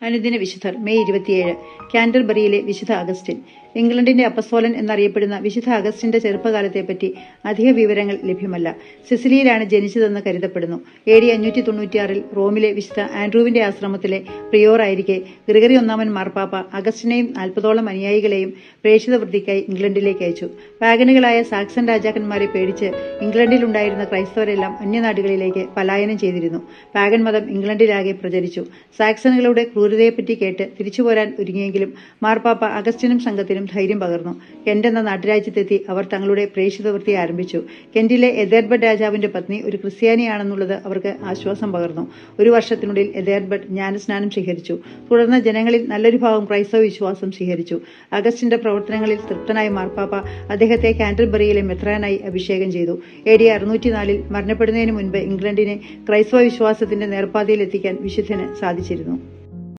അനുദിന വിശുദ്ധർ മെയ് 27 കാന്റർബറിയിലെ വിശുദ്ധ അഗസ്റ്റിൻ. ഇംഗ്ലണ്ടിന്റെ അപ്പസ്തോലൻ എന്നറിയപ്പെടുന്ന വിശുദ്ധ അഗസ്റ്റിന്റെ ചെറുപ്പകാലത്തെപ്പറ്റി അധിക വിവരങ്ങൾ ലഭ്യമല്ല. സിസിലിയിലാണ് ജനിച്ചതെന്ന് കരുതപ്പെടുന്നു. AD 596 റോമിലെ വിശുദ്ധ ആൻഡ്രൂവിന്റെ ആശ്രമത്തിലെ പ്രിയോറായിരിക്കെ ഗ്രിഗറി ഒന്നാമൻ മാർപ്പാപ്പ അഗസ്റ്റിനെയും 40ഓളം അനുയായികളെയും പ്രേക്ഷിത വൃത്തിക്കായി ഇംഗ്ലണ്ടിലേക്ക് അയച്ചു. പാഗനുകളായ സാക്സൺ രാജാക്കന്മാരെ പേടിച്ച് ഇംഗ്ലണ്ടിലുണ്ടായിരുന്ന ക്രൈസ്തവരെല്ലാം അന്യനാടുകളിലേക്ക് പലായനം ചെയ്തിരുന്നു. പാഗൻ മതം ഇംഗ്ലണ്ടിലാകെ പ്രചരിച്ചു. സാക്സണുകളുടെ ക്രൂരതയെപ്പറ്റി കേട്ട് തിരിച്ചുപോരാൻ ഒരുങ്ങിയെങ്കിലും മാർപ്പാപ്പ അഗസ്റ്റിനും സംഘത്തിനും ധൈര്യം പകർന്നു. കെന്റ് എന്ന നാട്ടുരാജ്യത്തെത്തി അവർ തങ്ങളുടെ പ്രേക്ഷിതവൃത്തി ആരംഭിച്ചു. കെന്റിലെ എഥേർബർട്ട് രാജാവിന്റെ പത്നി ഒരു ക്രിസ്ത്യാനിയാണെന്നുള്ളത് അവർക്ക് ആശ്വാസം പകർന്നു. ഒരു വർഷത്തിനുള്ളിൽ എഥേർബർട്ട് ജ്ഞാനസ്നാനം സ്വീകരിച്ചു. തുടർന്ന് ജനങ്ങളിൽ നല്ലൊരു ഭാഗം ക്രൈസ്തവ വിശ്വാസം സ്വീകരിച്ചു. അഗസ്റ്റിന്റെ പ്രവർത്തനങ്ങളിൽ തൃപ്തനായ മാർപ്പാപ്പ അദ്ദേഹത്തെ കാന്റർബറിയിലെ മെത്രാനായി അഭിഷേകം ചെയ്തു. AD 604 മരണപ്പെടുന്നതിന് മുൻപ് ഇംഗ്ലണ്ടിനെ ക്രൈസ്തവ വിശ്വാസത്തിന്റെ നേർപ്പാതയിൽ എത്തിക്കാൻ വിശുദ്ധന് സാധിച്ചിരുന്നു.